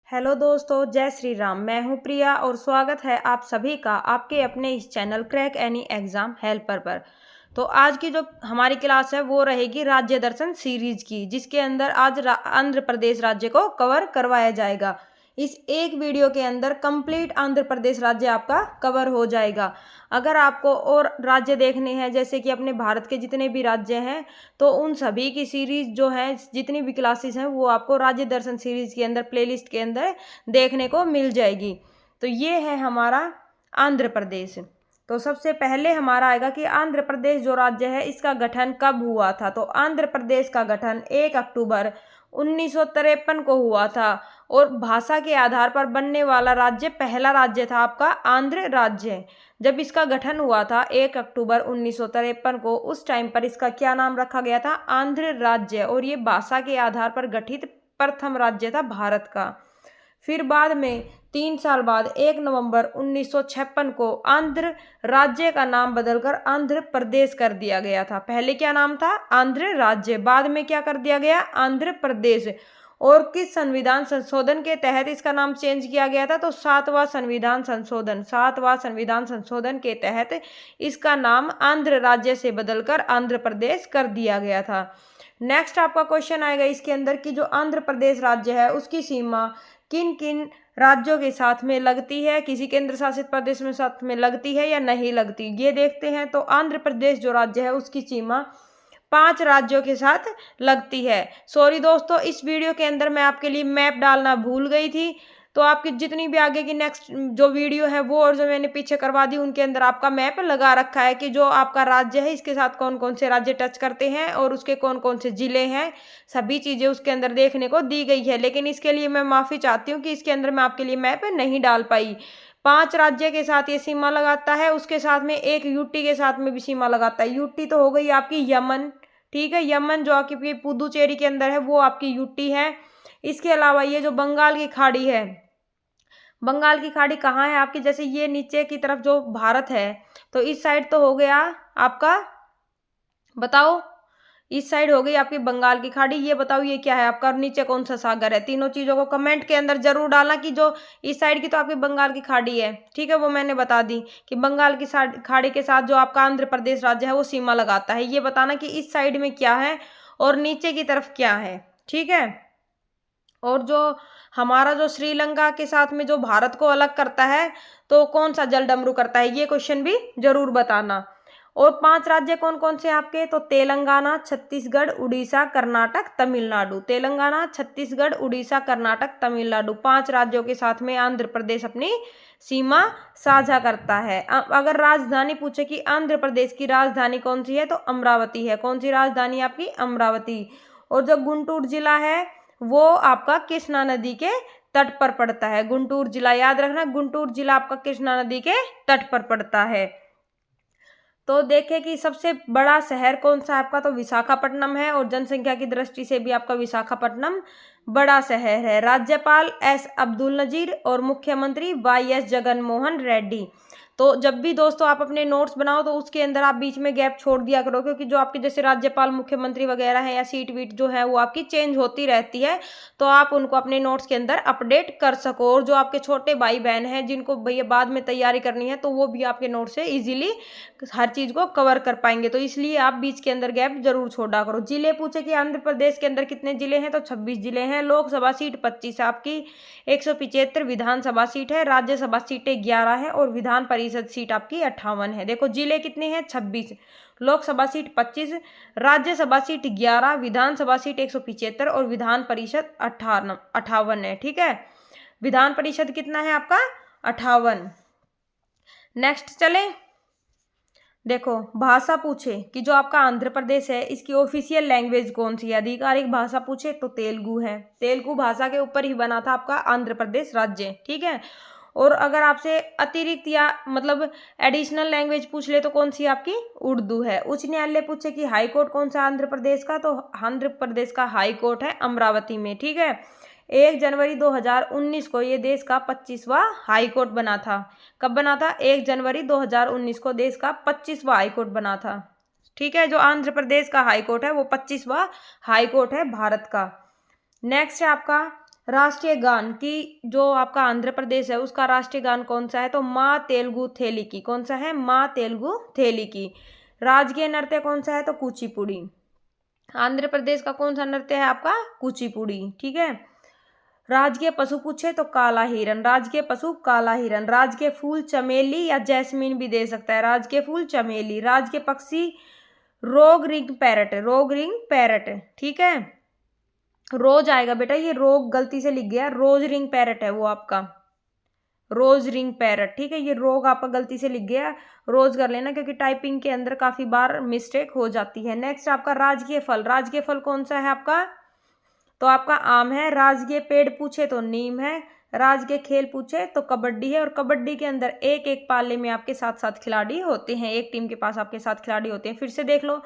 Hello दोस्तों, जय श्री राम। मैं हूं प्रिया और स्वागत है आप सभी का आपके अपने इस channel crack any exam helper पर। तो आज की जो हमारी क्लास है वो रहेगी राज्य दर्शन सीरीज की, जिसके अंदर आज आंध्र प्रदेश राज्य को कवर करवाया जाएगा। इस एक वीडियो के अंदर कंप्लीट आंध्र प्रदेश राज्य आपका कवर हो जाएगा। अगर आपको और राज्य देखने हैं, जैसे कि अपने भारत के जितने भी राज्य हैं, तो उन सभी की सीरीज जो है, जितनी भी क्लासेस हैं, वो आपको राज्य दर्शन सीरीज के अंदर प्लेलिस्ट के अंदर देखने को मिल जाएगी। तो ये है हमारा आंध्र प्रदेश। तो सबसे पहले हमारा आएगा कि आंध्र प्रदेश जो राज्य है इसका गठन कब हुआ था। तो आंध्र प्रदेश का गठन 1 अक्टूबर 1953 को हुआ था और भाषा के आधार पर बनने वाला राज्य पहला राज्य था आपका आंध्र राज्य। जब इसका गठन हुआ था 1 अक्टूबर 1953 को, उस टाइम पर इसका क्या नाम रखा गया था? आंध्र राज्य। और ये भाषा के आधार पर गठित प्रथम राज्य था भारत का। फिर बाद में 3 साल बाद 1 नवंबर 1956 को आंध्र राज्य का नाम बदलकर आंध्र प्रदेश कर दिया गया था। पहले क्या नाम था? आंध्र राज्य। बाद में क्या कर दिया गया? आंध्र प्रदेश। और किस संविधान संशोधन के तहत इसका नाम चेंज किया गया था? तो 7वां संविधान संशोधन। 7वां संविधान संशोधन के तहत इसका नाम आंध्र राज्य से बदलकर आंध्र प्रदेश कर दिया गया था। नेक्स्ट आपका क्वेश्चन आएगा इसके अंदर कि जो आंध्र प्रदेश राज्य है उसकी सीमा किन किन राज्यों के साथ में लगती है, किसी केंद्र शासित प्रदेश में साथ में लगती है या नहीं लगती, ये देखते हैं। तो आंध्र प्रदेश जो राज्य है उसकी सीमा 5 राज्यों के साथ लगती है। सॉरी दोस्तों, इस वीडियो के अंदर मैं आपके लिए मैप डालना भूल गई थी। तो आपकी जितनी भी आगे की नेक्स्ट जो वीडियो है वो और जो मैंने पीछे करवा दी, उनके अंदर आपका मैप लगा रखा है कि जो आपका राज्य है इसके साथ कौन कौन से राज्य टच करते हैं और उसके कौन कौन से जिले हैं, सभी चीज़ें उसके अंदर देखने को दी गई है। लेकिन इसके लिए मैं माफ़ी चाहती हूँ कि इसके अंदर मैं आपके लिए मैप नहीं डाल पाई। 5 राज्य के साथ ये सीमा लगाता है, उसके साथ में एक यूटी के साथ में भी सीमा लगाता है। यूटी तो हो गई आपकी यमन, ठीक है, यमन जो आपकी पुदुचेरी के अंदर है वो आपकी यूटी है। इसके अलावा ये जो बंगाल की खाड़ी है, बंगाल की खाड़ी कहाँ है आपकी? जैसे ये नीचे की तरफ जो भारत है, तो इस साइड तो हो गया आपका, बताओ, इस साइड हो गई आपकी बंगाल की खाड़ी। ये बताओ ये क्या है आपका, और नीचे कौन सा सागर है? तीनों चीजों को कमेंट के अंदर जरूर डालना कि जो इस साइड की तो आपकी बंगाल की खाड़ी है, ठीक है, वो मैंने बता दी कि बंगाल की खाड़ी के साथ जो आपका आंध्र प्रदेश राज्य है वो सीमा लगाता है। ये बताना कि इस साइड में क्या है और नीचे की तरफ क्या है, ठीक है। और जो हमारा जो श्रीलंका के साथ में जो भारत को अलग करता है, तो कौन सा जल डमरू करता है, ये क्वेश्चन भी जरूर बताना। और 5 राज्य कौन कौन से आपके? तो तेलंगाना, छत्तीसगढ़, उड़ीसा, कर्नाटक, तमिलनाडु। तेलंगाना, छत्तीसगढ़, उड़ीसा, कर्नाटक, तमिलनाडु, 5 राज्यों के साथ में आंध्र प्रदेश अपनी सीमा साझा करता है। अगर राजधानी पूछे कि आंध्र प्रदेश की राजधानी कौन सी है, तो अमरावती है। कौन सी राजधानी आपकी? अमरावती। और जो गुंटूर जिला है वो आपका कृष्णा नदी के तट पर पड़ता है। गुंटूर जिला याद रखना, गुंटूर जिला आपका कृष्णा नदी के तट पर पड़ता है। तो देखें कि सबसे बड़ा शहर कौन सा है आपका? तो विशाखापट्टनम है, और जनसंख्या की दृष्टि से भी आपका विशाखापट्टनम बड़ा शहर है। राज्यपाल एस अब्दुल नजीर और मुख्यमंत्री वाई एस जगनमोहन रेड्डी। तो जब भी दोस्तों आप अपने नोट्स बनाओ तो उसके अंदर आप बीच में गैप छोड़ दिया करो, क्योंकि जो आपके जैसे राज्यपाल, मुख्यमंत्री वगैरह है या सीट वीट जो है वो आपकी चेंज होती रहती है, तो आप उनको अपने नोट्स के अंदर अपडेट कर सको। और जो आपके छोटे भाई बहन हैं जिनको भैया बाद में तैयारी करनी है, तो वो भी आपके नोट से इजीली हर चीज को कवर कर पाएंगे। तो इसलिए आप बीच के अंदर गैप जरूर छोड़ा करो। जिले पूछे कि आंध्र प्रदेश के अंदर कितने जिले हैं, तो 26 जिले हैं। लोकसभा सीट 25 आपकी, 175 विधानसभा सीट है, राज्यसभा सीटें 11 है और विधान परिषद सीट आपकी 58 है। देखो जिले कितने हैं? 26, लोकसभा सीट 25, राज्यसभा सीट 11, विधानसभा सीट 175 और विधान परिषद 58 है, ठीक है। विधान परिषद कितना है आपका? 58। नेक्स्ट चले, देखो भाषा पूछे कि जो आपका आंध्र प्रदेश है इसकी ऑफिशियल लैंग्वेज कौन सी है, आधिकारिक भाषा पूछे तो तेलुगु है। तेलुगु भाषा के ऊपर ही बना था आपका आंध्र प्रदेश राज्य, ठीक है। और अगर आपसे अतिरिक्त या मतलब एडिशनल लैंग्वेज पूछ ले तो कौन सी आपकी? उर्दू है। उच्च न्यायालय पूछे कि हाई कोर्ट कौन सा आंध्र प्रदेश का, तो आंध्र प्रदेश का हाई कोर्ट है अमरावती में, ठीक है। 1 जनवरी 2019 को ये देश का 25वां हाई कोर्ट बना था। कब बना था? 1 जनवरी 2019 को देश का 25वां हाई कोर्ट बना था, ठीक है। जो आंध्र प्रदेश का हाई कोर्ट है वो 25वां हाई कोर्ट है भारत का। नेक्स्ट है आपका राष्ट्रीय गान की जो आपका आंध्र प्रदेश है उसका राष्ट्रीय गान कौन सा है, तो माँ तेलुगु थेली की। कौन सा है, माँ तेलुगु थेली की। राजकीय नृत्य कौन सा है, तो कुचिपुड़ी। आंध्र प्रदेश का कौन सा नृत्य है आपका, कुचिपुड़ी, ठीक है। राजकीय पशु पूछे तो काला हिरन, राजकीय पशु काला हिरन। राजकीय फूल चमेली या जैस्मीन भी दे सकता है, राजकीय फूल चमेली। राजकीय पक्षी रोग रिंग पैरट, रोग रिंग पैरट, ठीक है। रोज आएगा बेटा, ये रोग गलती से लिख गया, रोज रिंग पैरट है वो आपका, रोज रिंग पैरट, ठीक है। ये रोग आपका गलती से लिख गया, रोज कर लेना क्योंकि टाइपिंग के अंदर काफी बार मिस्टेक हो जाती है। नेक्स्ट आपका राजकीय फल, राजकीय फल कौन सा है आपका, तो आपका आम है। राजकीय पेड़ पूछे तो नीम है। राजकीय खेल पूछे तो कबड्डी है। और कबड्डी के अंदर एक एक पाले में आपके साथ सात खिलाड़ी होते हैं, एक टीम के पास आपके साथ खिलाड़ी होते हैं। फिर से देख लो,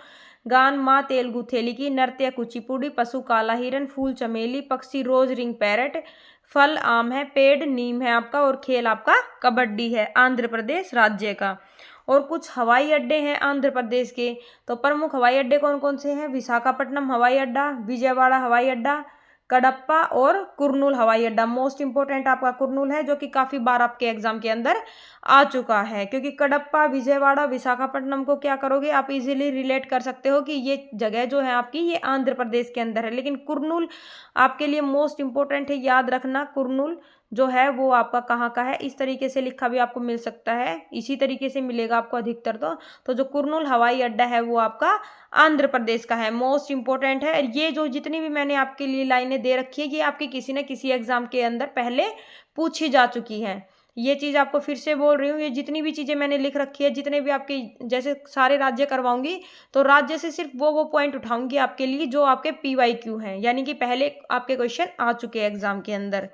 गान माँ तेलुगु थेली की, नृत्य कुचिपुड़ी, पशु काला हिरन, फूल चमेली, पक्षी रोज रिंग पैरट, फल आम है, पेड़ नीम है आपका, और खेल आपका कबड्डी है आंध्र प्रदेश राज्य का। और कुछ हवाई अड्डे हैं आंध्र प्रदेश के, तो प्रमुख हवाई अड्डे कौन कौन से हैं, विशाखापट्टनम हवाई अड्डा, विजयवाड़ा हवाई अड्डा, कडप्पा और कुर्नूल हवाई अड्डा। मोस्ट इंपोर्टेंट आपका कुर्नूल है, जो कि काफी बार आपके एग्जाम के अंदर आ चुका है, क्योंकि कडप्पा, विजयवाड़ा, विशाखापट्टनम को क्या करोगे आप, इजीली रिलेट कर सकते हो कि ये जगह जो है आपकी ये आंध्र प्रदेश के अंदर है। लेकिन कुर्नूल आपके लिए मोस्ट इंपोर्टेंट है, याद रखना। कुर्नूल जो है वो आपका कहाँ का है, इस तरीके से लिखा भी आपको मिल सकता है, इसी तरीके से मिलेगा आपको अधिकतर। तो जो कुर्नूल हवाई अड्डा है वो आपका आंध्र प्रदेश का है, मोस्ट इंपोर्टेंट है। ये जो जितनी भी मैंने आपके लिए लाइनें दे रखी है ये आपकी किसी न किसी एग्जाम के अंदर पहले पूछी जा चुकी है। ये चीज आपको फिर से बोल रही हूँ, ये जितनी भी चीजें मैंने लिख रखी है, जितने भी आपके जैसे सारे राज्य करवाऊंगी तो राज्य से सिर्फ वो पॉइंट उठाऊंगी आपके लिए जो आपके PYQ हैं, यानी कि पहले आपके क्वेश्चन आ चुके हैं एग्जाम के अंदर।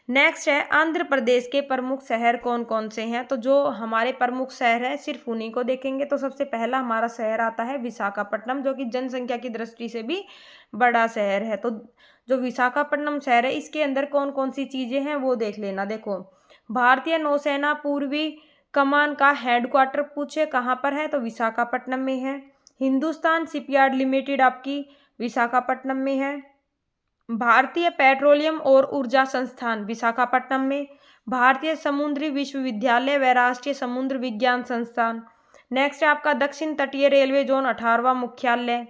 नेक्स्ट है आंध्र प्रदेश के प्रमुख शहर कौन कौन से हैं, तो जो हमारे प्रमुख शहर है सिर्फ उन्हीं को देखेंगे। तो सबसे पहला हमारा शहर आता है विशाखापट्टनम, जो कि जनसंख्या की दृष्टि से भी बड़ा शहर है। तो जो विशाखापट्टनम शहर है इसके अंदर कौन कौन सी चीजें हैं वो देख लेना। देखो, भारतीय नौसेना पूर्वी कमान का हेडक्वार्टर पूछे कहाँ पर है, तो विशाखापट्टनम में है। हिंदुस्तान शिपयार्ड लिमिटेड आपकी विशाखापट्टनम में है। भारतीय पेट्रोलियम और ऊर्जा संस्थान विशाखापट्टनम में। भारतीय समुद्री विश्वविद्यालय व राष्ट्रीय समुद्र विज्ञान संस्थान। नेक्स्ट है आपका दक्षिण तटीय रेलवे जोन 18वां मुख्यालय।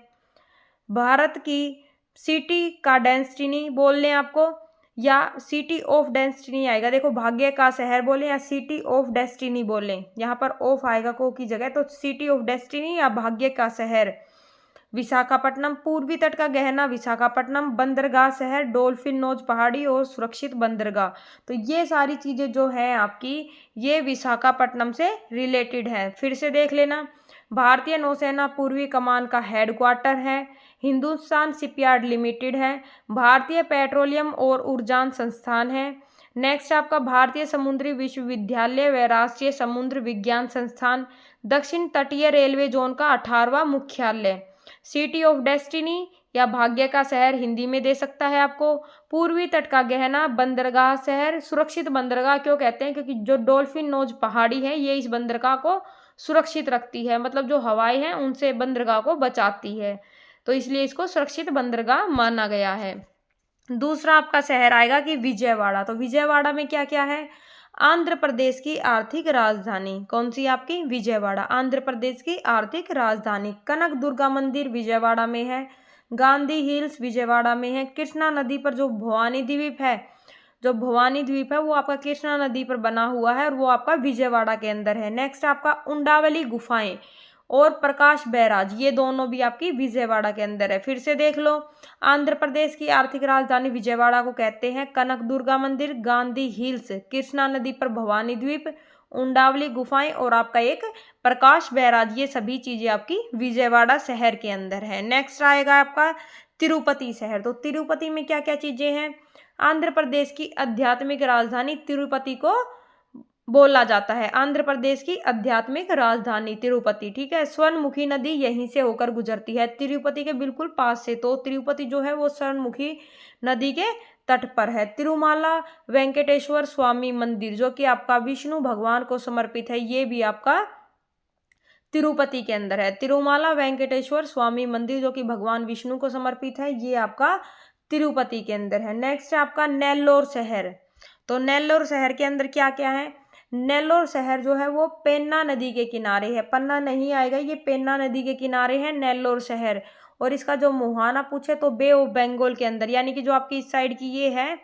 भारत की सिटी का डेस्टिनी बोल लें आपको, या सिटी ऑफ डेस्टिनी आएगा। देखो, भाग्य का शहर बोले या सिटी ऑफ डेस्टिनी बोले, यहाँ पर ऑफ आएगा को की जगह, तो सिटी ऑफ डेस्टिनी या भाग्य का शहर विशाखापट्टनम। पूर्वी तट का गहना विशाखापट्टनम। बंदरगाह शहर, डॉल्फिन नोज पहाड़ी और सुरक्षित बंदरगाह। तो ये सारी चीजें जो है आपकी ये विशाखापट्टनम से रिलेटेड है। फिर से देख लेना, भारतीय नौसेना पूर्वी कमान का हेडक्वार्टर है। हिंदुस्तान शिपयार्ड लिमिटेड है। भारतीय पेट्रोलियम और ऊर्जा संस्थान है। नेक्स्ट आपका भारतीय समुद्री विश्वविद्यालय व राष्ट्रीय समुद्र विज्ञान संस्थान। दक्षिण तटीय रेलवे जोन का 18वां मुख्यालय। सिटी ऑफ डेस्टिनी या भाग्य का शहर हिंदी में दे सकता है आपको। पूर्वी तट का गहना बंदरगाह शहर। सुरक्षित बंदरगाह क्यों कहते हैं, क्योंकि जो डॉल्फिन नोज पहाड़ी है ये इस बंदरगाह को सुरक्षित रखती है, मतलब जो हवाएं हैं उनसे बंदरगाह को बचाती है, तो इसलिए इसको सुरक्षित बंदरगाह माना गया है। दूसरा आपका शहर आएगा कि विजयवाड़ा। तो विजयवाड़ा में क्या क्या है, आंध्र प्रदेश की आर्थिक राजधानी। कौन सी आपकी, विजयवाड़ा, आंध्र प्रदेश की आर्थिक राजधानी। कनक दुर्गा मंदिर विजयवाड़ा में है। गांधी हिल्स विजयवाड़ा में है। कृष्णा नदी पर जो भवानी द्वीप है, जो भवानी द्वीप है वो आपका कृष्णा नदी पर बना हुआ है और वो आपका विजयवाड़ा के अंदर है। नेक्स्ट आपका उंडावली गुफाएं और प्रकाश बैराज, ये दोनों भी आपकी विजयवाड़ा के अंदर है। फिर से देख लो, आंध्र प्रदेश की आर्थिक राजधानी विजयवाड़ा को कहते हैं। कनक दुर्गा मंदिर, गांधी हिल्स, कृष्णा नदी पर भवानी द्वीप, उंडावली गुफाएं और आपका एक प्रकाश बैराज, ये सभी चीजें आपकी विजयवाड़ा शहर के अंदर है। नेक्स्ट आएगा आपका तिरुपति शहर। तो तिरुपति में क्या क्या चीजें हैं, आंध्र प्रदेश की आध्यात्मिक राजधानी तिरुपति को बोला जाता है। आंध्र प्रदेश की आध्यात्मिक राजधानी तिरुपति, ठीक है। स्वर्णमुखी नदी यहीं से होकर गुजरती है, तिरुपति के बिल्कुल पास से। तो तिरुपति जो है वो स्वर्णमुखी नदी के तट पर है। तिरुमाला वेंकटेश्वर स्वामी मंदिर, जो कि आपका विष्णु भगवान को समर्पित है, ये भी आपका तिरुपति के अंदर है। तिरुमाला वेंकटेश्वर स्वामी मंदिर, जो कि भगवान विष्णु को समर्पित है, ये आपका तिरुपति के अंदर है। नेक्स्ट है आपका नेल्लोर शहर। तो नेल्लोर शहर के अंदर क्या क्या है? नेल्लोर शहर जो है वो पेन्ना नदी के किनारे है, पन्ना नहीं आएगा, ये पेन्ना नदी के किनारे है नेल्लोर शहर। और इसका जो मुहाना पूछे तो बे ऑफ बंगाल के अंदर, यानी कि जो आपकी इस साइड की ये है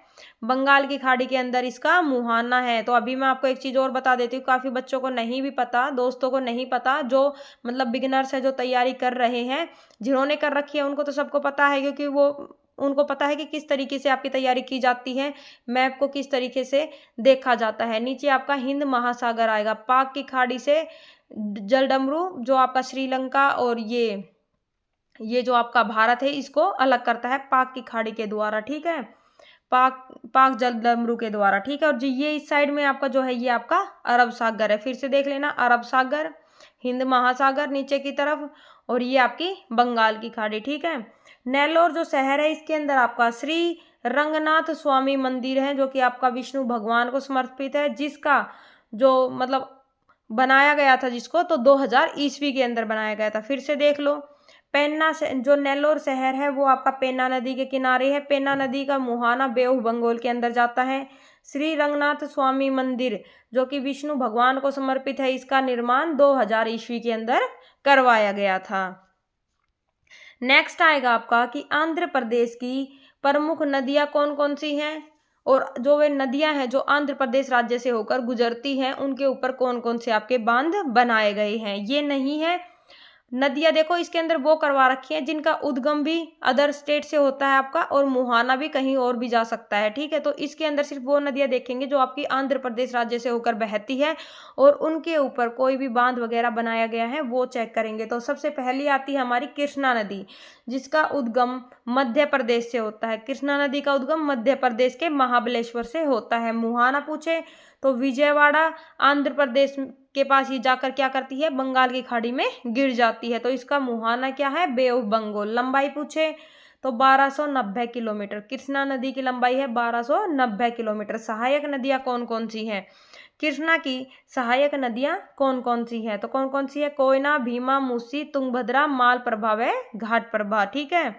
बंगाल की खाड़ी के अंदर इसका मुहाना है। तो अभी मैं आपको एक चीज़ और बता देती हूँ, काफ़ी बच्चों को नहीं भी पता, दोस्तों को नहीं पता, जो मतलब बिगिनर्स है, जो तैयारी कर रहे हैं, जिन्होंने कर रखी है उनको तो सबको पता है, क्योंकि वो उनको पता है कि किस तरीके से आपकी तैयारी की जाती है, मैप को किस तरीके से देखा जाता है। नीचे आपका हिंद महासागर आएगा, पाक की खाड़ी से जलडमरू जो आपका श्रीलंका और ये जो आपका भारत है इसको अलग करता है पाक की खाड़ी के द्वारा, ठीक है, पाक पाक जलडमरू के द्वारा, ठीक है। और जो ये इस साइड में आपका जो है ये आपका अरब सागर है, फिर से देख लेना, अरब सागर, हिंद महासागर नीचे की तरफ, और ये आपकी बंगाल की खाड़ी, ठीक है। नेल्लोर जो शहर है इसके अंदर आपका श्री रंगनाथ स्वामी मंदिर है, जो कि आपका विष्णु भगवान को समर्पित है, जिसका जो मतलब बनाया गया था जिसको, तो 2000 ईस्वी के अंदर बनाया गया था। फिर से देख लो, पेन्ना से जो नेल्लोर शहर है वो आपका पेन्ना नदी के किनारे है, पेन्ना नदी का मुहाना बे ऑफ बंगाल के अंदर जाता है। श्री रंगनाथ स्वामी मंदिर जो कि विष्णु भगवान को समर्पित है, इसका निर्माण 2000 ईस्वी के अंदर करवाया गया था। नेक्स्ट आएगा आपका कि आंध्र प्रदेश की प्रमुख नदियां कौन कौन सी हैं, और जो वे नदियां हैं जो आंध्र प्रदेश राज्य से होकर गुजरती हैं उनके ऊपर कौन कौन से आपके बांध बनाए गए हैं। ये नहीं है नदियां, देखो इसके अंदर वो करवा रखी है जिनका उद्गम भी अदर स्टेट से होता है आपका, और मुहाना भी कहीं और भी जा सकता है, ठीक है। तो इसके अंदर सिर्फ वो नदियां देखेंगे जो आपकी आंध्र प्रदेश राज्य से होकर बहती है और उनके ऊपर कोई भी बांध वगैरह बनाया गया है वो चेक करेंगे। तो सबसे पहली आती है हमारी कृष्णा नदी, जिसका उद्गम मध्य प्रदेश से होता है। कृष्णा नदी का उद्गम मध्य प्रदेश के महाबलेश्वर से होता है। मुहाना पूछे तो विजयवाड़ा आंध्र प्रदेश के पास ये जाकर क्या करती है, बंगाल की खाड़ी में गिर जाती है, तो इसका मुहाना क्या है, बे ऑफ बंगाल। लंबाई पूछे तो 1290 किलोमीटर, कृष्णा नदी की लंबाई है 1290 किलोमीटर। सहायक नदियां कौन कौन सी हैं, कृष्णा की सहायक नदियां कौन कौन सी हैं, तो कौन कौन सी है, कोयना, भीमा, मूसी, तुंगभद्रा, मालप्रभा व घाटप्रभा, ठीक है।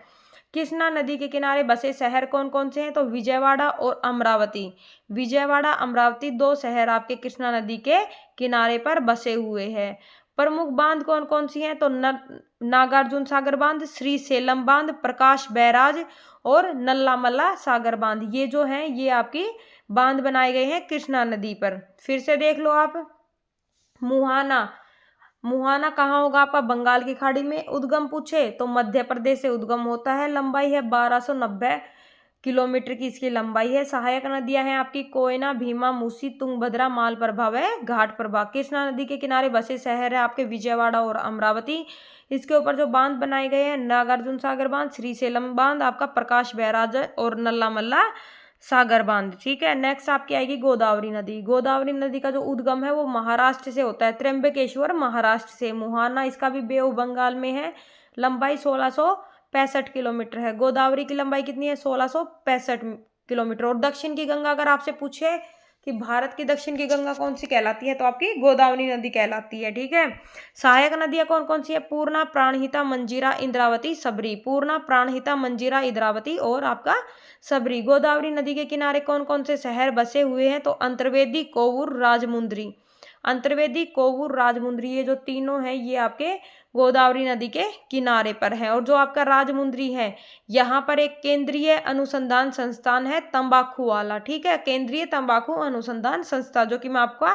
कृष्णा नदी के किनारे बसे शहर कौन कौन से हैं, तो विजयवाड़ा और अमरावती। विजयवाड़ा अमरावती दो शहर आपके कृष्णा नदी के किनारे पर बसे हुए हैं। प्रमुख बांध कौन कौन सी हैं, तो नागार्जुन सागर बांध, श्री सेलम बांध, प्रकाश बैराज और नल्लामल्ला सागर बांध, ये जो हैं ये आपकी बांध बनाए गए हैं कृष्णा नदी पर। फिर से देख लो आप, मुहाना, मुहाना कहाँ होगा आपका, बंगाल की खाड़ी में। उद्गम पूछे तो मध्य प्रदेश से उद्गम होता है। लंबाई है 1290 किलोमीटर की इसकी लंबाई है। सहायक नदियां हैं आपकी कोयना, भीमा, मूसी, तुंगभद्रा, मालप्रभा व घाटप्रभा। कृष्णा नदी के किनारे बसे शहर है आपके विजयवाड़ा और अमरावती। इसके ऊपर जो बांध बनाए गए हैं, नागार्जुन सागर बांध, श्रीशैलम बांध, आपका प्रकाश बैराज और नल्लामल्ला सागर बांध, ठीक है। नेक्स्ट आपकी आएगी गोदावरी नदी। गोदावरी नदी का जो उद्गम है वो महाराष्ट्र से होता है, त्र्यंबकेश्वर महाराष्ट्र से। मुहाना इसका भी बे ऑफ बंगाल में है। लंबाई 1665 किलोमीटर है। गोदावरी की लंबाई कितनी है, 1665 किलोमीटर। और दक्षिण की गंगा अगर आपसे पूछे कि भारत की दक्षिण की गंगा कौन सी कहलाती है, तो आपकी गोदावरी नदी कहलाती है, ठीक है। सहायक नदियां कौन कौन सी है, पूर्णा, प्राणहिता, मंजीरा, इंद्रावती, सबरी। पूर्णा, प्राणहिता, मंजीरा, इंद्रावती और आपका सबरी। गोदावरी नदी के किनारे कौन कौन से शहर बसे हुए हैं, तो अंतर्वेदी, कोवूर, राजमुंद्री। अंतर्वेदी, कोवूर, राजमुंद्री, ये जो तीनों हैं ये आपके गोदावरी नदी के किनारे पर है। और जो आपका राजमुंद्री है, यहाँ पर एक केंद्रीय अनुसंधान संस्थान है तंबाकू वाला, ठीक है, केंद्रीय तंबाकू अनुसंधान संस्था, जो कि मैं आपको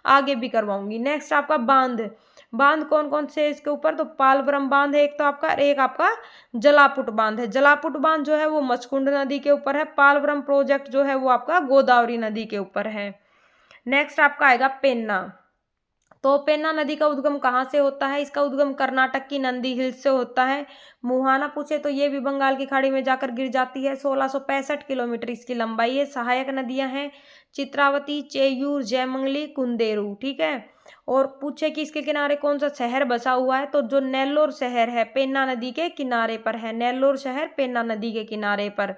आगे भी करवाऊंगी। नेक्स्ट आपका बांध, बांध कौन कौन से इसके ऊपर, तो पालवरम बांध है एक, तो आपका एक आपका जलापुट बांध है। जलापुट बांध जो है वो मचकुंड नदी के ऊपर है। पालवरम प्रोजेक्ट जो है वो आपका गोदावरी नदी के ऊपर है। नेक्स्ट आपका आएगा पेन्ना। तो पेन्ना नदी का उद्गम कहाँ से होता है, इसका उद्गम कर्नाटक की नंदी हिल्स से होता है। मुहाना पूछे तो ये भी बंगाल की खाड़ी में जाकर गिर जाती है। 1665 किलोमीटर इसकी लंबाई है। सहायक नदियां हैं चित्रावती, चेयूर, जयमंगली, कुंदेरू, ठीक है। और पूछे कि इसके किनारे कौन सा शहर बसा हुआ है, तो जो नेल्लोर शहर है पेन्ना नदी के किनारे पर है। नेल्लोर शहर पेन्ना नदी के किनारे पर।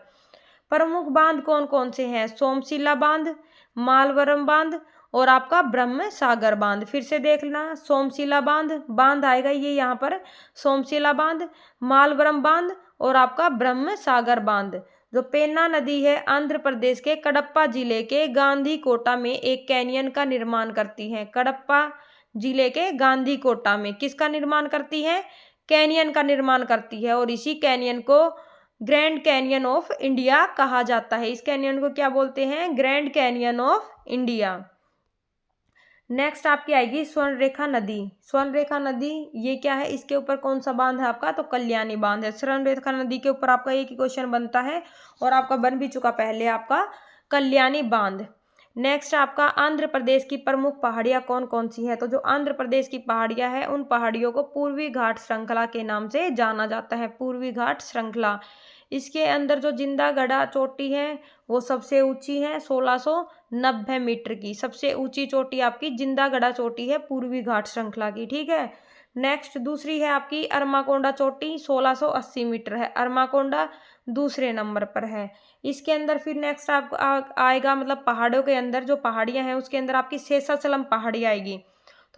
प्रमुख बांध कौन कौन से हैं, सोमशिला बांध, मालवरम बांध और आपका ब्रह्म सागर बांध। फिर से देखना, सोमशिला बांध, बांध आएगा ये यहाँ पर, सोमशिला बांध, मालवरम बांध और आपका ब्रह्म सागर बांध। जो पेन्ना नदी है आंध्र प्रदेश के कडप्पा जिले के गांधीकोटा में एक कैनियन का निर्माण करती है। कडप्पा जिले के गांधीकोटा में किसका निर्माण करती है? कैनियन का निर्माण करती है। और इसी कैनियन को ग्रैंड कैनियन ऑफ इंडिया कहा जाता है। इस कैनियन को क्या बोलते हैं? Grand canyon of India. Next आपकी आएगी स्वर्णरेखा नदी। स्वर्णरेखा नदी ये क्या है? इसके ऊपर कौन सा बांध है आपका? तो कल्याणी बांध है। स्वर्णरेखा नदी के ऊपर आपका एक ही क्वेश्चन बनता है और आपका बन भी चुका पहले आपका कल्याणी बांध। नेक्स्ट आपका आंध्र प्रदेश की प्रमुख पहाड़ियाँ कौन कौन सी हैं? तो जो आंध्र प्रदेश की पहाड़ियाँ हैं उन पहाड़ियों को पूर्वी घाट श्रृंखला के नाम से जाना जाता है। पूर्वी घाट श्रृंखला। इसके अंदर जो जिंदागढ़ा चोटी है वो सबसे ऊंची है 1690 मीटर की। सबसे ऊंची चोटी आपकी जिंदागढ़ा चोटी है पूर्वी घाट श्रृंखला की। ठीक है। नेक्स्ट दूसरी है आपकी अरमाकोंडा चोटी 1680 मीटर है। अरमाकोंडा दूसरे नंबर पर है। इसके अंदर फिर नेक्स्ट आप आएगा मतलब पहाड़ों के अंदर जो पहाड़ियां हैं उसके अंदर आपकी शेषाचलम पहाड़ी आएगी।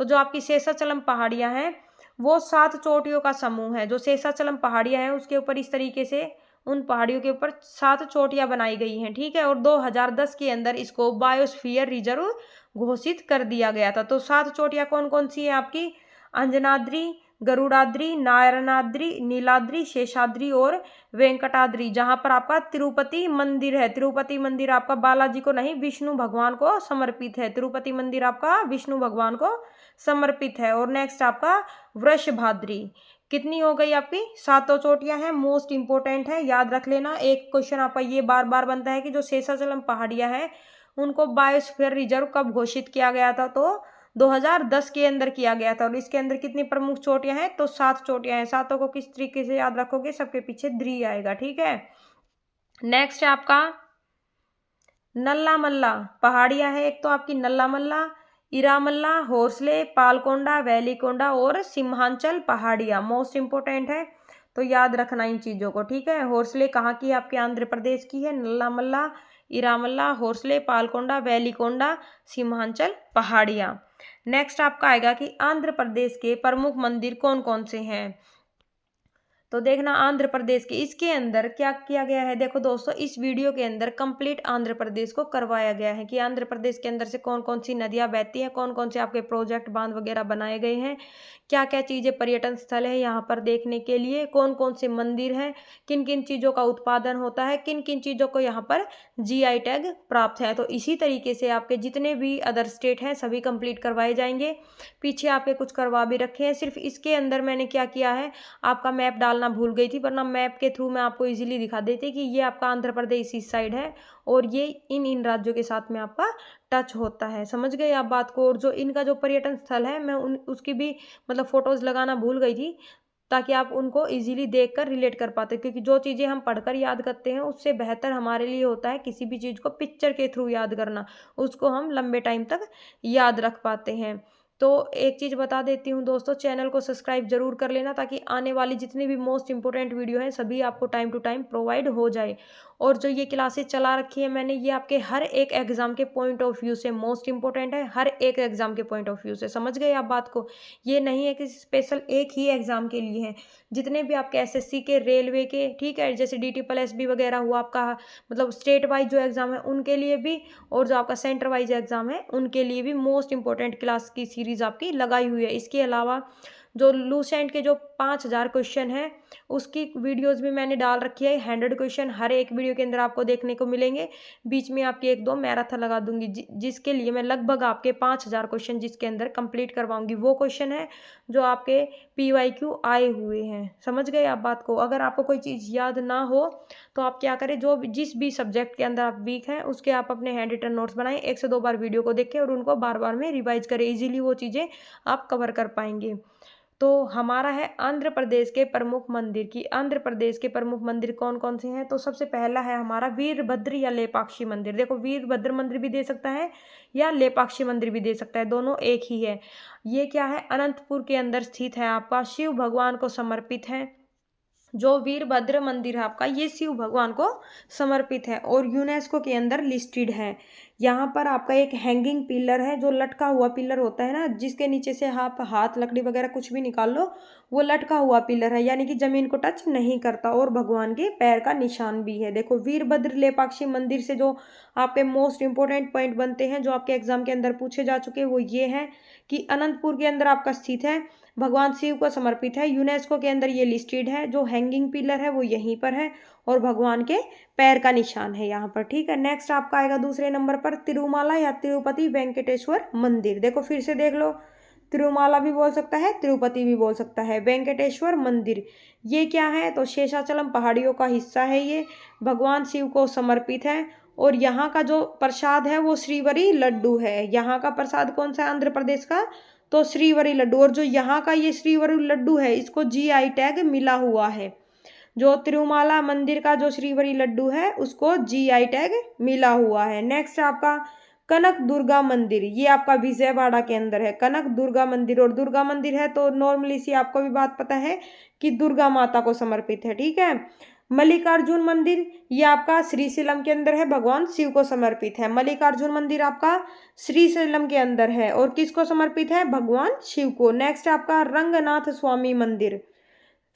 तो जो आपकी शेषाचलम पहाड़ियां हैं वो 7 चोटियों का समूह है। जो शेषाचलम पहाड़ियां हैं उसके ऊपर इस तरीके से उन पहाड़ियों के ऊपर 7 चोटियां बनाई गई हैं। ठीक है। और 2010 के अंदर इसको बायोस्फीयर रिजर्व घोषित कर दिया गया था। तो 7 चोटियां कौन कौन सी हैं आपकी? अंजनाद्री, गरुड़ाद्री, नारायणाद्री, नीलाद्री, शेषाद्री और वेंकटाद्री। जहां पर आपका तिरुपति मंदिर है। तिरुपति मंदिर आपका बालाजी को नहीं विष्णु भगवान को समर्पित है। तिरुपति मंदिर आपका विष्णु भगवान को समर्पित है। और नेक्स्ट आपका वृषभाद्री। कितनी हो गई आपकी? 7 चोटियां हैं। मोस्ट इंपोर्टेंट है, याद रख लेना। एक क्वेश्चन आपका ये बार बार बनता है कि जो शेषाचलम पहाड़ियां हैं उनको बायोस्फीयर रिजर्व कब घोषित किया गया था? तो 2010 के अंदर किया गया था। और इसके अंदर कितनी प्रमुख चोटियां हैं? तो 7 चोटियां हैं। 7 को किस तरीके से याद रखोगे? सबके पीछे द्री आएगा। ठीक है। नेक्स्ट है आपका नल्ला मल्ला पहाड़ियां है। एक तो आपकी नल्ला मल्ला, इरामल्ला, होर्सले, पालकोंडा, वैलीकोंडा और सिम्हांचल पहाड़ियां मोस्ट इंपोर्टेंट है। तो याद रखना इन चीजों को। ठीक है। होर्सले कहाँ की है? आपके आंध्र प्रदेश की है। नल्ला मल्ला, इरामल्ला, होर्सले, पालकोंडा, वैलीकोंडा, सिम्हांचल पहाड़ियां। नेक्स्ट आपका आएगा कि आंध्र प्रदेश के प्रमुख मंदिर कौन कौन से हैं। तो देखना आंध्र प्रदेश के इसके अंदर क्या किया गया है। देखो दोस्तों इस वीडियो के अंदर कंप्लीट आंध्र प्रदेश को करवाया गया है कि आंध्र प्रदेश के अंदर से कौन कौन सी नदियां बहती हैं, कौन कौन से आपके प्रोजेक्ट बांध वगैरह बनाए गए हैं, क्या क्या चीज़ें पर्यटन स्थल है यहाँ पर देखने के लिए, कौन कौन से मंदिर हैं, किन किन चीज़ों का उत्पादन होता है, किन किन चीज़ों को यहाँ पर GI टैग प्राप्त है। तो इसी तरीके से आपके जितने भी अदर स्टेट हैं सभी कंप्लीट करवाए जाएंगे। पीछे आपके कुछ करवा भी रखे हैं। सिर्फ इसके अंदर मैंने क्या किया है, आपका मैप डालना भूल गई थी, वरना मैप के थ्रू मैं आपको इजीली दिखा देती कि ये आपका आंध्र प्रदेश इस साइड है और ये इन राज्यों के साथ में आपका टच होता है। समझ गए आप बात को। और जो इनका जो पर्यटन स्थल है मैं उसकी भी मतलब फोटोज लगाना भूल गई थी ताकि आप उनको इजीली देखकर रिलेट कर पाते, क्योंकि जो चीज़ें हम पढ़कर याद करते हैं उससे बेहतर हमारे लिए होता है किसी भी चीज़ को पिक्चर के थ्रू याद करना, उसको हम लंबे टाइम तक याद रख पाते हैं। तो एक चीज़ बता देती हूँ दोस्तों, चैनल को सब्सक्राइब जरूर कर लेना ताकि आने वाली जितनी भी मोस्ट इंपॉर्टेंट वीडियो हैं सभी आपको टाइम टू टाइम प्रोवाइड हो जाए। और जो ये क्लासेस चला रखी है मैंने, ये आपके हर एक एग्जाम के पॉइंट ऑफ व्यू से मोस्ट इंपॉर्टेंट है, हर एक एग्जाम के पॉइंट ऑफ व्यू से। समझ गए आप बात को। ये नहीं है कि स्पेशल एक ही एग्जाम के लिए है, जितने भी आपके SSC के, रेलवे के, ठीक है, जैसे DT+SB वगैरह हुआ आपका, मतलब स्टेट वाइज जो एग्जाम है उनके लिए भी, और जो आपका सेंटर वाइज एग्जाम है उनके लिए भी मोस्ट इंपॉर्टेंट क्लास की सीरीज आपकी लगाई हुई है। इसके अलावा जो लूसेंट के जो 5000 क्वेश्चन है उसकी वीडियोस भी मैंने डाल रखी है। 100 क्वेश्चन हर एक वीडियो के अंदर आपको देखने को मिलेंगे। बीच में आपकी 1-2 मैराथन लगा दूंगी जिसके लिए मैं लगभग आपके 5000 क्वेश्चन जिसके अंदर कंप्लीट करवाऊंगी। वो क्वेश्चन है जो आपके PYQ आए हुए हैं। समझ गए आप बात को। अगर आपको कोई चीज़ याद ना हो तो आप क्या करें, जिस भी सब्जेक्ट के अंदर आप वीक हैं उसके आप अपने हैंड रिटन नोट्स बनाएं, 1 से 2 बार वीडियो को देखें और उनको बार बार में रिवाइज करें। इजीली वो चीज़ें आप कवर कर पाएंगे। तो हमारा है आंध्र प्रदेश के प्रमुख मंदिर की। आंध्र प्रदेश के प्रमुख मंदिर कौन कौन से हैं? तो सबसे पहला है हमारा वीरभद्र या लेपाक्षी मंदिर। देखो वीरभद्र मंदिर भी दे सकता है या लेपाक्षी मंदिर भी दे सकता है, दोनों एक ही है। ये क्या है? अनंतपुर के अंदर स्थित है, आपका शिव भगवान को समर्पित है। जो वीरभद्र मंदिर है आपका ये शिव भगवान को समर्पित है और यूनेस्को के अंदर लिस्टेड है। यहाँ पर आपका एक हैंगिंग पिलर है, जो लटका हुआ पिलर होता है ना, जिसके नीचे से आप हाथ लकड़ी वगैरह कुछ भी निकाल लो, वो लटका हुआ पिलर है, यानी कि जमीन को टच नहीं करता, और भगवान के पैर का निशान भी है। देखो वीरभद्र लेपाक्षी मंदिर से जो आपके मोस्ट इंपोर्टेंट पॉइंट बनते हैं, जो आपके एग्जाम के अंदर पूछे जा चुके हैं, वो ये है कि अनंतपुर के अंदर आपका स्थित है, भगवान शिव को समर्पित है, यूनेस्को के अंदर ये लिस्टेड है, जो हैंगिंग पिलर है वो यहीं पर है, और भगवान के पैर का निशान है यहाँ पर। ठीक है, नेक्स्ट आपका आएगा दूसरे नंबर पर तिरुमाला या तिरुपति वेंकटेश्वर मंदिर। देखो फिर से देख लो, तिरुमाला भी बोल सकता है, तिरुपति भी बोल सकता है, वेंकटेश्वर मंदिर ये क्या है, तो शेषाचलम पहाड़ियों का हिस्सा है, ये भगवान शिव को समर्पित है, और यहाँ का जो प्रसाद है वो श्रीवरी लड्डू है। यहाँ का प्रसाद कौन सा है आंध्र प्रदेश का, तो श्रीवरी लड्डू। और जो यहाँ का ये श्रीवरी लड्डू है, इसको जीआई टैग मिला हुआ है। जो तिरुमाला मंदिर का जो श्रीवरी लड्डू है, उसको जीआई टैग मिला हुआ है। नेक्स्ट आपका कनक दुर्गा मंदिर, ये आपका विजयवाड़ा के अंदर है, कनक दुर्गा मंदिर। और दुर्गा मंदिर है तो नॉर्मली सी आपको भी बात पता है कि दुर्गा माता को समर्पित है। ठीक है, मल्लिकार्जुन मंदिर ये आपका श्रीशैलम के अंदर है, भगवान शिव को समर्पित है। मल्लिकार्जुन मंदिर आपका श्रीशैलम के अंदर है, और किसको समर्पित है, भगवान शिव को। नेक्स्ट आपका रंगनाथ स्वामी मंदिर,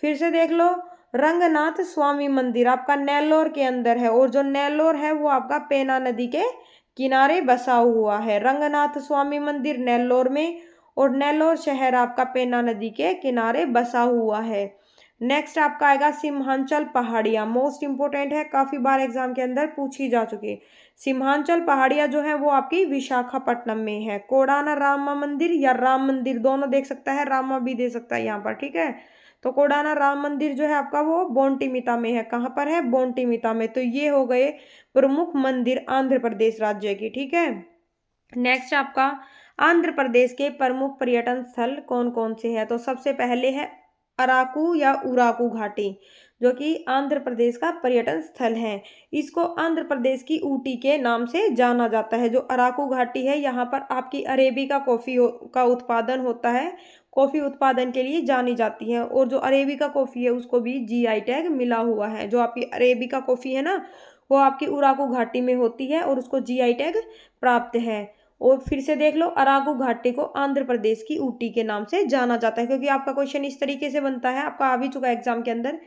फिर से देख लो, रंगनाथ स्वामी मंदिर आपका नेल्लोर के अंदर है, और जो नेल्लोर है वो आपका पेना नदी के किनारे बसा हुआ है। रंगनाथ स्वामी मंदिर नेल्लोर में, और नेल्लोर शहर आपका पेना नदी के किनारे बसा हुआ है। नेक्स्ट आपका आएगा सिम्हांचल पहाड़ियाँ, मोस्ट इंपोर्टेंट है, काफ़ी बार एग्जाम के अंदर पूछी जा चुकी है। सिम्हांचल पहाड़ियाँ जो है वो आपकी विशाखापट्टनम में है। कोडाना रामा मंदिर या राम मंदिर दोनों देख सकता है, रामा भी दे सकता है यहाँ पर। ठीक है, तो कोडाना राम मंदिर जो है आपका वो बोंटीमिता में है। कहाँ पर है, बोंटीमिता में। तो ये हो गए प्रमुख मंदिर आंध्र प्रदेश राज्य की। ठीक है, नेक्स्ट आपका आंध्र प्रदेश के प्रमुख पर्यटन स्थल कौन कौन से हैं, तो सबसे पहले है अराकू या उराकू घाटी, जो कि आंध्र प्रदेश का पर्यटन स्थल है। इसको आंध्र प्रदेश की ऊटी के नाम से जाना जाता है। जो अराकू घाटी है, यहाँ पर आपकी अरेबिका कॉफ़ी का उत्पादन होता है, कॉफ़ी उत्पादन के लिए जानी जाती है। और जो अरेबिका कॉफ़ी है उसको भी जीआई टैग मिला हुआ है। जो आपकी अरेबिका कॉफ़ी है ना, वो आपकी उराकू घाटी में होती है, और उसको जीआई टैग प्राप्त है। और फिर से देख लो, अराकू घाटी को आंध्र प्रदेश की ऊटी के नाम से जाना जाता है, क्योंकि आपका क्वेश्चन इस तरीके से बनता है, आपका आ भी चुका है एग्जाम के अंदर।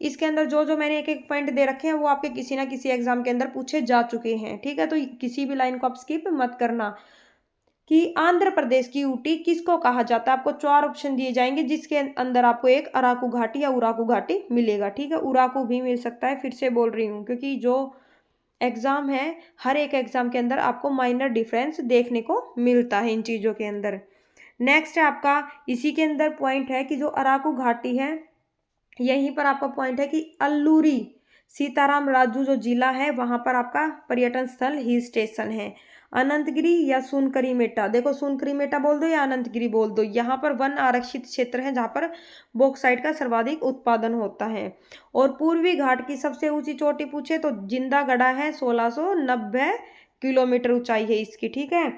इसके अंदर जो जो मैंने एक एक पॉइंट दे रखे हैं वो आपके किसी ना किसी एग्जाम के अंदर पूछे जा चुके हैं। ठीक है, तो किसी भी लाइन को आप स्किप मत करना। कि आंध्र प्रदेश की ऊटी किसको कहा जाता है, आपको 4 ऑप्शन दिए जाएंगे, जिसके अंदर आपको एक अराकू घाटी या उराकू घाटी मिलेगा। ठीक है, उराकू भी मिल सकता है, फिर से बोल रही हूँ, क्योंकि जो एग्जाम है, हर एक एग्जाम के अंदर आपको माइनर डिफरेंस देखने को मिलता है इन चीज़ों के अंदर। नेक्स्ट है आपका, इसी के अंदर पॉइंट है कि जो अराकू घाटी है, यहीं पर आपका पॉइंट है कि अल्लूरी सीताराम राजू जो जिला है, वहां पर आपका पर्यटन स्थल हिल स्टेशन है। अनंतगिरी या सुनकरी मेटा, देखो सुनकरी मेटा बोल दो या अनंतगिरी बोल दो, यहाँ पर वन आरक्षित क्षेत्र है जहाँ पर बॉक्साइट का सर्वाधिक उत्पादन होता है। और पूर्वी घाट की सबसे ऊंची चोटी पूछे तो जिंदागढ़ा है, 1690 किलोमीटर ऊंचाई है इसकी। ठीक है,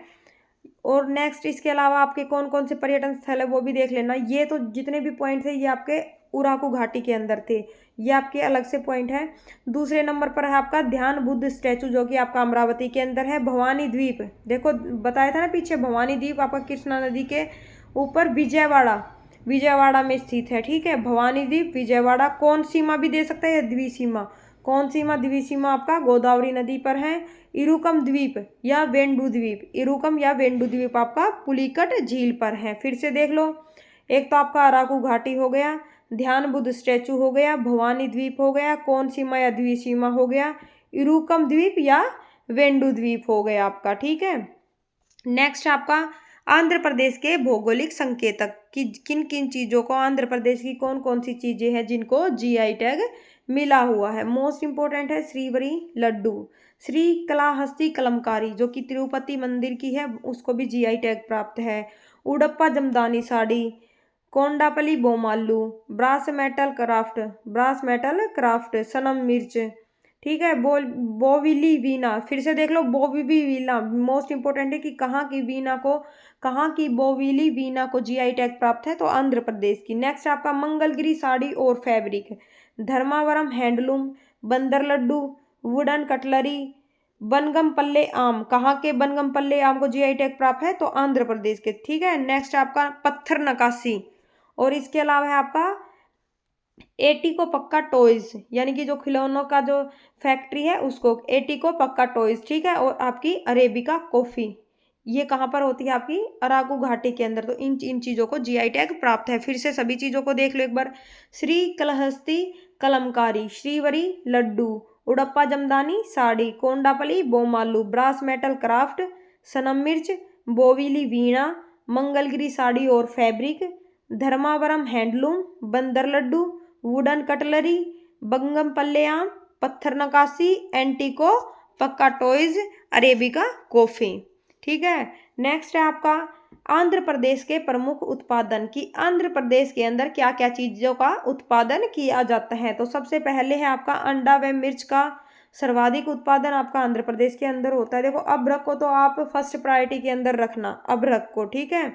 और नेक्स्ट इसके अलावा आपके कौन कौन से पर्यटन स्थल है वो भी देख लेना। ये तो जितने भी पॉइंट थे ये आपके उराकू घाटी के अंदर थे, ये आपके अलग से पॉइंट है। दूसरे नंबर पर है आपका ध्यान बुद्ध स्टैचू, जो कि आपका अमरावती के अंदर है। भवानी द्वीप, देखो बताया था ना पीछे, भवानी द्वीप आपका कृष्णा नदी के ऊपर विजयवाड़ा, विजयवाड़ा में स्थित है। ठीक है, भवानी द्वीप विजयवाड़ा। कौन सीमा भी दे सकता है या द्विसीमा, कौन सीमा, द्विसीमा आपका गोदावरी नदी पर है। इरुकम द्वीप या वेंडू द्वीप, इरुकम या वेंडू द्वीप आपका पुलिकट झील पर है। फिर से देख लो, एक तो आपका अराकू घाटी हो गया, ध्यान बुद्ध स्टैचू हो गया, भवानी द्वीप हो गया, कौन सीमा या द्विसीमा हो गया, इरुकम द्वीप या वेंडू द्वीप हो गया आपका। ठीक है, नेक्स्ट आपका आंध्र प्रदेश के भौगोलिक संकेतक, कि किन किन चीज़ों को, आंध्र प्रदेश की कौन कौन सी चीज़ें हैं जिनको जीआई टैग मिला हुआ है। मोस्ट इंपोर्टेंट है श्रीवरी लड्डू, श्री कलाहस्ती कलमकारी जो कि तिरुपति मंदिर की है, उसको भी जीआई टैग प्राप्त है। उडप्पा Jamdani sari, Kondapalli Bommalu, brass metal craft, Sannam मिर्च। ठीक है, बोविली वीना, फिर से देख लो, बोविली वीना मोस्ट इंपोर्टेंट है कि कहाँ की वीना को, कहाँ की बोविली वीना को जीआई टैग प्राप्त है, तो आंध्र प्रदेश की। नेक्स्ट आपका मंगलगिरी साड़ी और फैब्रिक, धर्मावरम हैंडलूम, बंदर लड्डू, वुडन कटलरी, बनगमपल्ले आम, कहाँ के बनगमपल्ले आम को जीआई टैग प्राप्त है? तो आंध्र प्रदेश के। ठीक है, नेक्स्ट है आपका पत्थर नकाशी, और इसके अलावा है आपका एटी को पक्का टॉयज, यानी कि जो खिलौनों का जो फैक्ट्री है उसको, एटी को पक्का टॉयज। ठीक है, और आपकी अरेबिका कॉफी, ये कहाँ पर होती है? आपकी अराकू घाटी के अंदर। तो इन इन चीजों को जीआई टैग प्राप्त है। फिर से सभी चीजों को देख लो एक बार। श्री कलहस्ती कलमकारी, श्रीवरी लड्डू, उड़प्पा Jamdani sari, Kondapalli Bommalu, brass metal craft, Sannam मिर्च, बोविली वीणा, मंगलगिरी साड़ी और फैब्रिक, धर्मावरम हैंडलूम, बंदर लड्डू, वुडन कटलरी, बंगम पल्लेयाम, पत्थर नकाशी, एंटिको पक्का टॉयज, अरेबिका कॉफी। ठीक है, नेक्स्ट है आपका आंध्र प्रदेश के प्रमुख उत्पादन, कि आंध्र प्रदेश के अंदर क्या क्या चीजों का उत्पादन किया जाता है। तो सबसे पहले है आपका अंडा व मिर्च का सर्वाधिक उत्पादन आपका आंध्र प्रदेश के अंदर होता है। देखो अदरक को तो आप फर्स्ट प्रायोरिटी के अंदर रखना, अदरक को। ठीक है,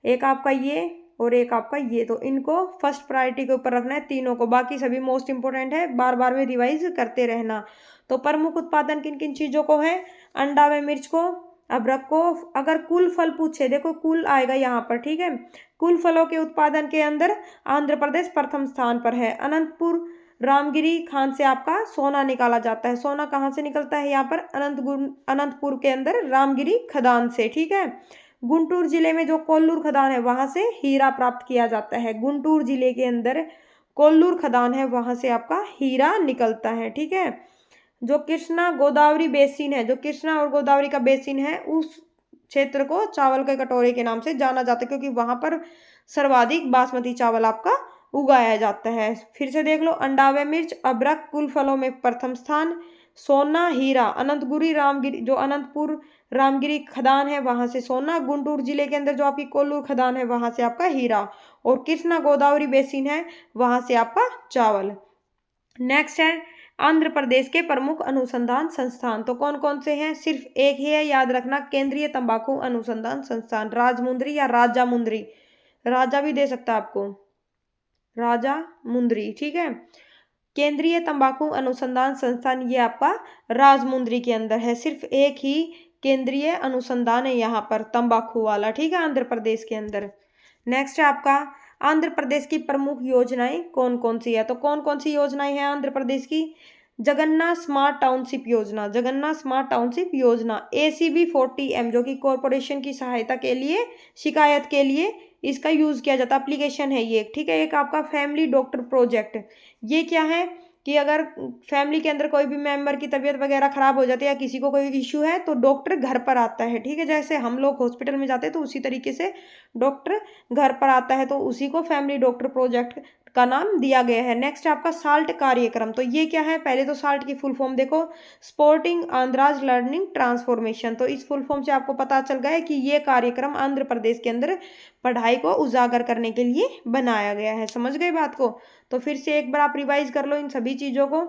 एक आपका ये और एक आपका ये, तो इनको फर्स्ट प्रायोरिटी के ऊपर रखना है तीनों को, बाकी सभी मोस्ट इंपोर्टेंट है, बार बार में रिवाइज करते रहना। तो प्रमुख उत्पादन किन किन चीजों को है? अंडा व मिर्च को, अदरक को। अगर कुल फल पूछे, देखो कुल आएगा यहाँ पर। ठीक है, कुल फलों के उत्पादन के अंदर आंध्र प्रदेश प्रथम स्थान पर है। अनंतपुर रामगिरी खान से आपका सोना निकाला जाता है। सोना कहाँ से निकलता है? यहाँ पर अनंतपुर के अंदर रामगिरी खदान से। ठीक है, गुंटूर जिले में जो कोल्लूर खदान है वहां से हीरा प्राप्त किया जाता है। गुंटूर जिले के अंदर कोल्लूर खदान है, वहां से आपका हीरा निकलता है। ठीक है, जो कृष्णा गोदावरी बेसिन है, जो कृष्णा और गोदावरी का बेसिन है, उस क्षेत्र को चावल के कटोरे के नाम से जाना जाता है, क्योंकि वहां पर सर्वाधिक बासमती चावल आपका उगाया जाता है। फिर से देख लो, अंडा व मिर्च, अदरक कुल फलों में प्रथम स्थान, सोना हीरा अनंतपुरी रामगिरी, जो अनंतपुर रामगिरी खदान है वहां से सोना, गुंटूर जिले के अंदर जो आपकी कोल्लूर खदान है वहां से आपका हीरा, और कृष्णा गोदावरी बेसिन है वहां से आपका चावल। नेक्स्ट है आंध्र प्रदेश के प्रमुख अनुसंधान संस्थान, तो कौन कौन से हैं? सिर्फ एक ही है, याद रखना, केंद्रीय तंबाकू अनुसंधान संस्थान, राजमुंद्री या राजामुंद्री, राजा भी दे सकता है आपको, राजामुंद्री। ठीक है, केंद्रीय तंबाकू अनुसंधान संस्थान ये आपका राजमुंद्री के अंदर है। सिर्फ एक ही केंद्रीय अनुसंधान है यहाँ पर तंबाकू वाला। ठीक है, आंध्र प्रदेश के अंदर। नेक्स्ट है आपका आंध्र प्रदेश की प्रमुख योजनाएं कौन कौन सी है? तो कौन कौन सी योजनाएं हैं आंध्र प्रदेश की? जगन्नाथ स्मार्ट टाउनशिप योजना, जगन्नाथ स्मार्ट टाउनशिप योजना, ACB 40M, जो कि कॉरपोरेशन की सहायता के लिए, शिकायत के लिए इसका यूज किया जाता, एप्लीकेशन है ये। ठीक है, एक आपका फैमिली डॉक्टर प्रोजेक्ट, ये क्या है कि अगर फैमिली के अंदर कोई भी मेंबर की तबीयत वगैरह खराब हो जाती है या किसी को कोई इश्यू है तो डॉक्टर घर पर आता है। ठीक है, जैसे हम लोग हॉस्पिटल में जाते हैं तो उसी तरीके से डॉक्टर घर पर आता है, तो उसी को फैमिली डॉक्टर प्रोजेक्ट का नाम दिया गया है। नेक्स्ट आपका साल्ट कार्यक्रम, तो ये क्या है? पहले तो साल्ट की फुल फॉर्म देखो, स्पोर्टिंग आंध्राज लर्निंग ट्रांसफॉर्मेशन। तो इस फुल फॉर्म से आपको पता चल गया है कि ये कार्यक्रम आंध्र प्रदेश के अंदर पढ़ाई को उजागर करने के लिए बनाया गया है। समझ गए बात को? तो फिर से एक बार आप रिवाइज कर लो इन सभी चीज़ों को।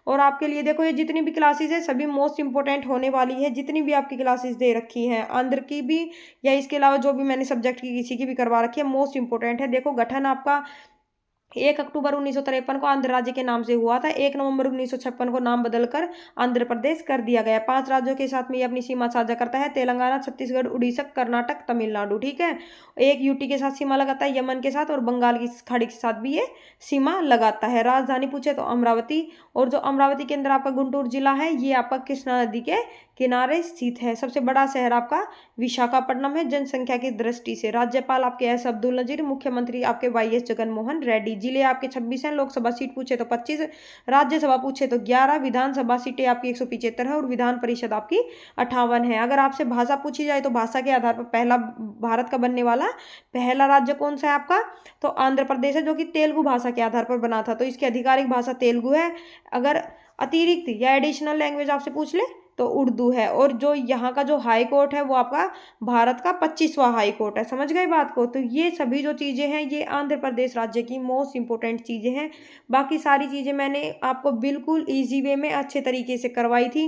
और आपके लिए देखो, ये जितनी भी क्लासेस है सभी मोस्ट इंपॉर्टेंट होने वाली है, जितनी भी आपकी क्लासेस दे रखी हैं आंध्र की भी या इसके अलावा जो भी मैंने सब्जेक्ट की किसी की भी करवा रखी है, मोस्ट इंपॉर्टेंट है। देखो, गठन आपका 1 अक्टूबर 1953 को आंध्र राज्य के नाम से हुआ था। 1 नवंबर 1956 को नाम बदलकर आंध्र प्रदेश कर दिया गया। 5 राज्यों के साथ में ये अपनी सीमा साझा करता है, तेलंगाना, छत्तीसगढ़, उड़ीसा, कर्नाटक, तमिलनाडु। ठीक है, एक यूटी के साथ सीमा लगाता है, यमन के साथ, और बंगाल की खाड़ी के साथ भी ये सीमा लगाता है। राजधानी पूछे तो अमरावती, और जो अमरावती के अंदर आपका गुंटूर जिला है ये आपका कृष्णा नदी के किनारे स्थित है। सबसे बड़ा शहर आपका विशाखापट्टनम है जनसंख्या की दृष्टि से। राज्यपाल आपके एस अब्दुल नजीर, मुख्यमंत्री आपके YS जगनमोहन रेड्डी। जिले आपके 26 हैं, लोकसभा सीट पूछे तो 25, राज्यसभा पूछे तो 11, विधानसभा सीटें आपकी 175 है, और विधान परिषद आपकी 58 है। अगर आपसे भाषा पूछी जाए तो भाषा के आधार पर पहला भारत का बनने वाला पहला राज्य कौन सा है आपका? तो आंध्र प्रदेश है, जो कि तेलुगु भाषा के आधार पर बना था, तो इसकी आधिकारिक भाषा तेलुगु है। अगर अतिरिक्त या एडिशनल लैंग्वेज आपसे पूछ ले तो उर्दू है। और जो यहाँ का जो हाई कोर्ट है वो आपका भारत का 25वां हाई कोर्ट है। समझ गए बात को? तो ये सभी जो चीज़ें हैं ये आंध्र प्रदेश राज्य की मोस्ट इंपॉर्टेंट चीज़ें हैं। बाकी सारी चीज़ें मैंने आपको बिल्कुल ईजी वे में अच्छे तरीके से करवाई थी।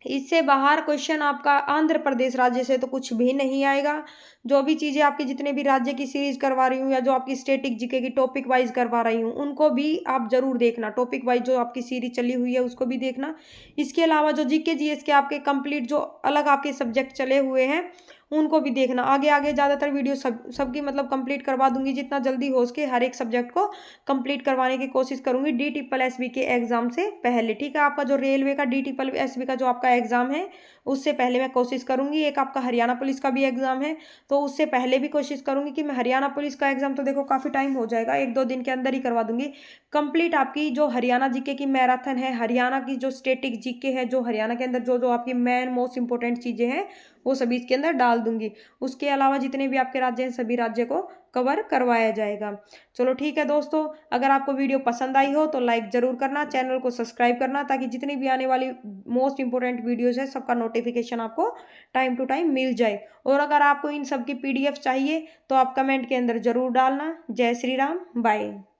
इससे बाहर क्वेश्चन आपका आंध्र प्रदेश राज्य से तो कुछ भी नहीं आएगा। जो भी चीज़ें आपकी जितने भी राज्य की सीरीज करवा रही हूँ या जो आपकी स्टैटिक जीके की टॉपिक वाइज करवा रही हूँ, उनको भी आप ज़रूर देखना। टॉपिक वाइज जो आपकी सीरीज चली हुई है उसको भी देखना। इसके अलावा जो जीके जीएस के आपके कंप्लीट जो अलग आपके सब्जेक्ट चले हुए हैं, उनको भी देखना। आगे आगे ज़्यादातर वीडियो सबकी मतलब कंप्लीट करवा दूंगी, जितना जल्दी हो सके हर एक सब्जेक्ट को कंप्लीट करवाने की कोशिश करूंगी DSSB के एग्जाम से पहले। ठीक है, आपका जो रेलवे का DSSB का जो आपका एग्जाम है उससे पहले मैं कोशिश करूंगी। एक आपका हरियाणा पुलिस का भी एग्जाम है, तो उससे पहले भी कोशिश करूंगी कि मैं हरियाणा पुलिस का एग्जाम तो देखो काफ़ी टाइम हो जाएगा, 1-2 दिन के अंदर ही करवा दूंगी कंप्लीट। आपकी जो हरियाणा जीके की मैराथन है, हरियाणा की जो स्टेटिक जीके है, जो हरियाणा के अंदर जो जो आपकी मेन मोस्ट इंपॉर्टेंट चीज़ें हैं वो सभी इसके अंदर डाल दूंगी। उसके अलावा जितने भी आपके राज्य हैं सभी राज्य को कवर करवाया जाएगा। चलो ठीक है दोस्तों, अगर आपको वीडियो पसंद आई हो तो लाइक ज़रूर करना, चैनल को सब्सक्राइब करना, ताकि जितनी भी आने वाली मोस्ट इंपॉर्टेंट वीडियोज़ है सबका नोटिफिकेशन आपको टाइम टू टाइम मिल जाए। और अगर आपको इन सब की PDF चाहिए तो आप कमेंट के अंदर ज़रूर डालना। जय श्री राम, बाय।